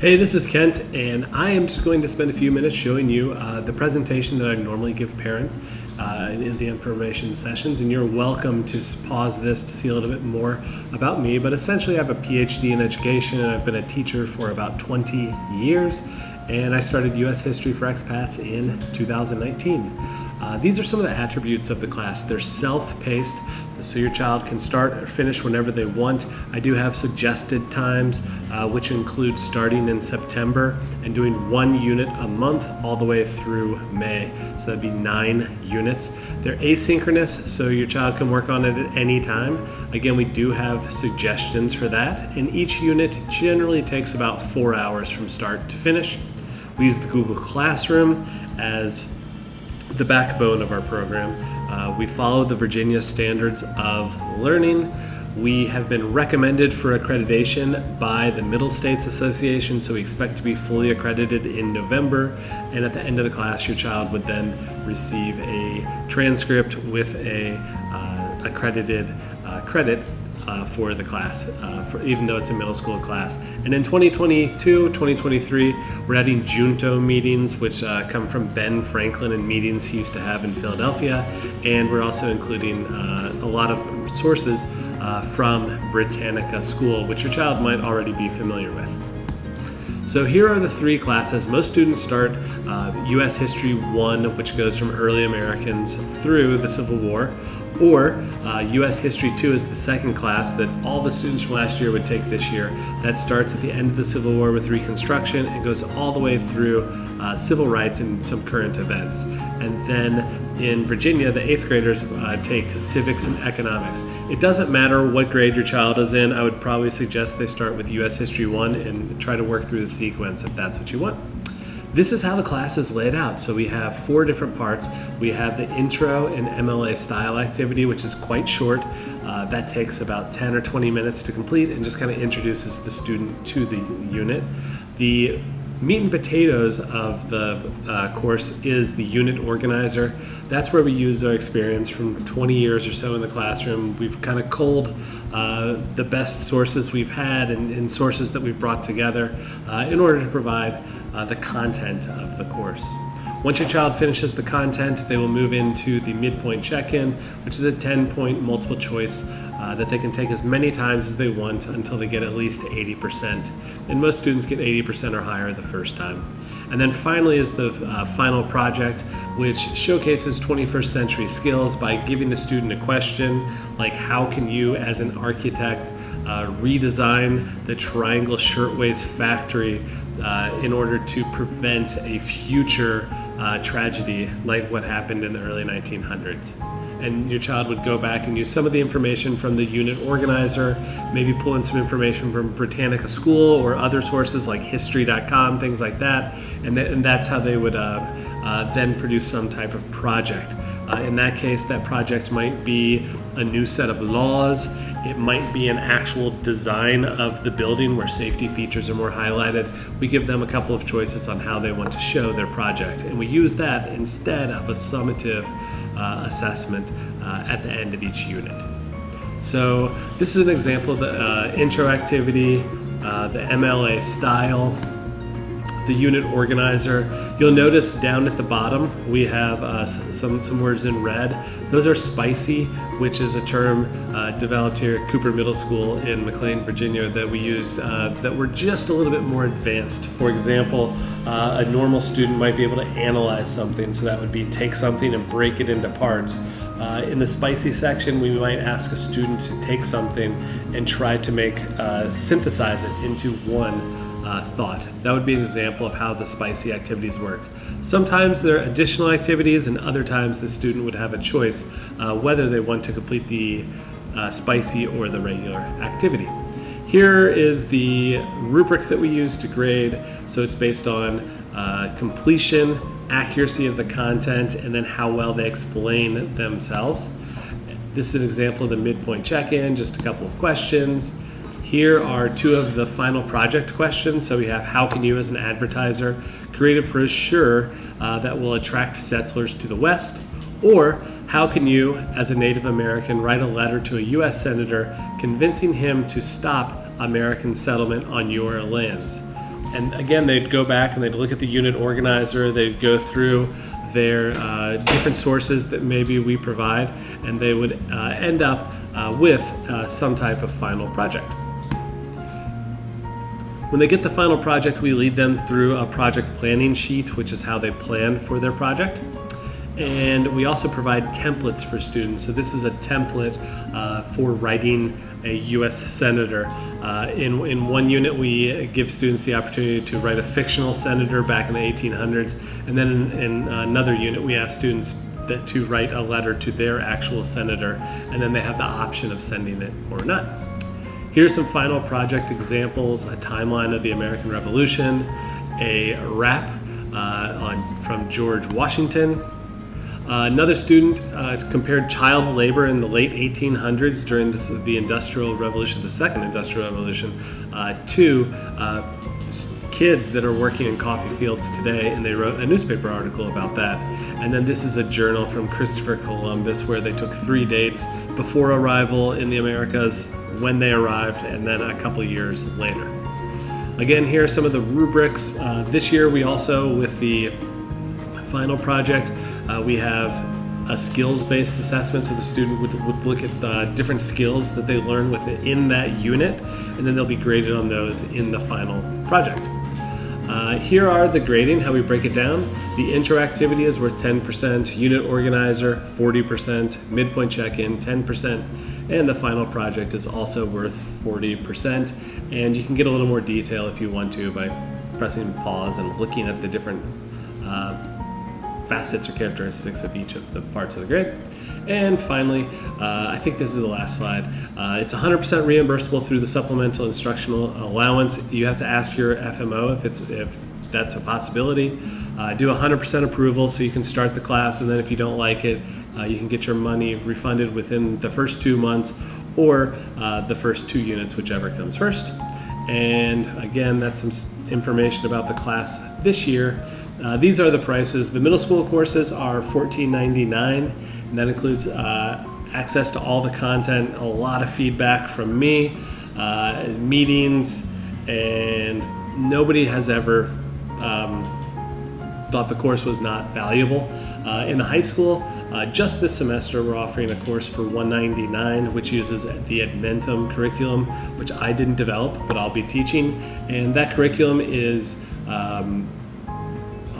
Hey, this is Kent, and I am just going to spend a few minutes showing you the presentation that I normally give parents in the information sessions, and you're welcome to pause this to see a little bit more about me. But essentially, I have a PhD in education, and I've been a teacher for about 20 years, and I started U.S. History for Expats in 2019. These are some of the attributes of the class. They're self-paced, so your child can start or finish whenever they want. I do have suggested times, which include starting in September and doing 1 unit a month all the way through May. So that'd be 9 units. They're asynchronous, so your child can work on it at any time. Again, we do have suggestions for that, and each unit generally takes about 4 hours from start to finish. We use the Google Classroom as the backbone of our program. We follow the Virginia Standards of Learning. We have been recommended for accreditation by the Middle States Association, so we expect to be fully accredited in November. And at the end of the class, your child would then receive a transcript with a accredited credit for the class, even though it's a middle school class. And in 2022, 2023, we're adding Junto meetings, which come from Ben Franklin and meetings he used to have in Philadelphia. And we're also including a lot of sources from Britannica School, which your child might already be familiar with. So here are the 3 classes. Most students start U.S. History 1, which goes from early Americans through the Civil War, or U.S. History 2 is the second class that all the students from last year would take this year. That starts at the end of the Civil War with Reconstruction and goes all the way through civil rights and some current events. And then in Virginia, the 8th graders take civics and economics. It doesn't matter what grade your child is in. I would probably suggest they start with U.S. History 1 and try to work through the sequence if that's what you want. This is how the class is laid out. So we have 4 different parts. We have the intro and MLA style activity, which is quite short. That takes about 10 or 20 minutes to complete and just kind of introduces the student to the unit. The meat and potatoes of the course is the unit organizer. That's where we use our experience from 20 years or so in the classroom. We've kind of culled the best sources we've had and sources that we've brought together in order to provide the content of the course. Once your child finishes the content, they will move into the midpoint check-in, which is a 10-point multiple choice that they can take as many times as they want until they get at least 80%. And most students get 80% or higher the first time. And then finally is the final project, which showcases 21st century skills by giving the student a question like, how can you as an architect redesign the Triangle Shirtwaist Factory in order to prevent a future tragedy like what happened in the early 1900s. And your child would go back and use some of the information from the unit organizer, maybe pull in some information from Britannica School or other sources like history.com, things like that, and that's how they would then produce some type of project. In that case, that project might be a new set of laws. It might be an actual design of the building where safety features are more highlighted. We give them a couple of choices on how they want to show their project, and we use that instead of a summative assessment at the end of each unit. So this is an example of the intro activity, the MLA style, the unit organizer. You'll notice down at the bottom we have some words in red. Those are spicy, which is a term developed here at Cooper Middle School in McLean, Virginia, that we used that were just a little bit more advanced. For example, a normal student might be able to analyze something, so that would be take something and break it into parts. In the spicy section, we might ask a student to take something and try to synthesize it into one thought. That would be an example of how the spicy activities work. Sometimes there are additional activities, and other times the student would have a choice whether they want to complete the spicy or the regular activity. Here is the rubric that we use to grade. So it's based on completion, accuracy of the content, and then how well they explain themselves. This is an example of the midpoint check-in, just a couple of questions. Here are 2 of the final project questions. So we have, how can you as an advertiser create a brochure that will attract settlers to the West? Or how can you as a Native American write a letter to a U.S. Senator convincing him to stop American settlement on your lands? And again, they'd go back and they'd look at the unit organizer, they'd go through their different sources that maybe we provide, and they would end up with some type of final project. When they get the final project, we lead them through a project planning sheet, which is how they plan for their project. And we also provide templates for students. So this is a template for writing a U.S. senator. In one unit, we give students the opportunity to write a fictional senator back in the 1800s. And then in another unit, we ask students to write a letter to their actual senator. And then they have the option of sending it or not. Here's some final project examples: a timeline of the American Revolution, a rap from George Washington. Another student compared child labor in the late 1800s during the Industrial Revolution, the Second Industrial Revolution, to kids that are working in coffee fields today, and they wrote a newspaper article about that. And then this is a journal from Christopher Columbus where they took 3 dates before arrival in the Americas, when they arrived, and then a couple years later. Again, here are some of the rubrics. This year we also, with the final project, we have a skills-based assessment, so the student would look at the different skills that they learn within that unit, and then they'll be graded on those in the final project. Here are the grading, how we break it down. The intro activity is worth 10%, unit organizer 40%, midpoint check-in 10%, and the final project is also worth 40%. And you can get a little more detail if you want to by pressing pause and looking at the different facets or characteristics of each of the parts of the grade. And finally, I think this is the last slide. It's 100% reimbursable through the supplemental instructional allowance. You have to ask your FMO if that's a possibility. Do 100% approval so you can start the class, and then if you don't like it, you can get your money refunded within the first 2 months or the first 2 units, whichever comes first. And again, that's some information about the class this year. These are the prices. The middle school courses are $14.99, and that includes access to all the content, a lot of feedback from me, meetings, and nobody has ever thought the course was not valuable. In the high school, just this semester, we're offering a course for $199, which uses the Edmentum curriculum, which I didn't develop, but I'll be teaching. And that curriculum is a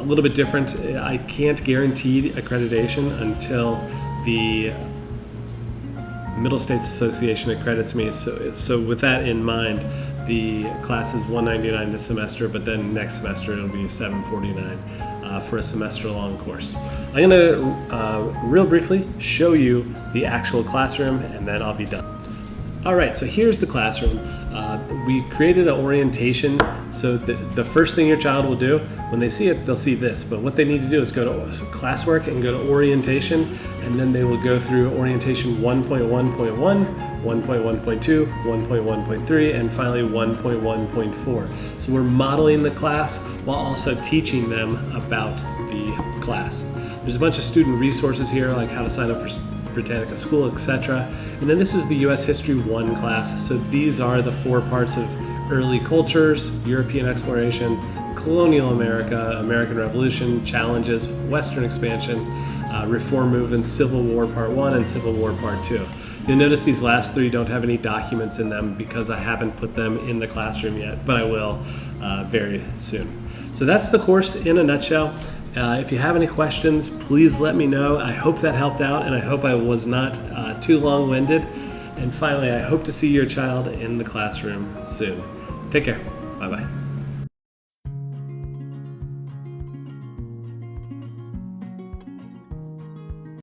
little bit different. I can't guarantee accreditation until the Middle States Association accredits me. So with that in mind, the class is $199 this semester, but then next semester it'll be $749 for a semester-long course. I'm going to real briefly show you the actual classroom, and then I'll be done. All right, so here's the classroom. We created an orientation, so the first thing your child will do, when they see it, they'll see this, but what they need to do is go to classwork and go to orientation, and then they will go through orientation 1.1.1, 1.1.2, 1.1.3, and finally 1.1.4. So we're modeling the class while also teaching them about the class. There's a bunch of student resources here, like how to sign up for Britannica School, etc. And then this is the U.S. History 1 class. So these are the 4 parts of early cultures, European exploration, colonial America, American Revolution, challenges, Western expansion, reform movement, Civil War Part 1, and Civil War Part 2. You'll notice these last 3 don't have any documents in them because I haven't put them in the classroom yet, but I will very soon. So that's the course in a nutshell. If you have any questions, please let me know. I hope that helped out, and I hope I was not too long-winded. And finally, I hope to see your child in the classroom soon. Take care. Bye-bye.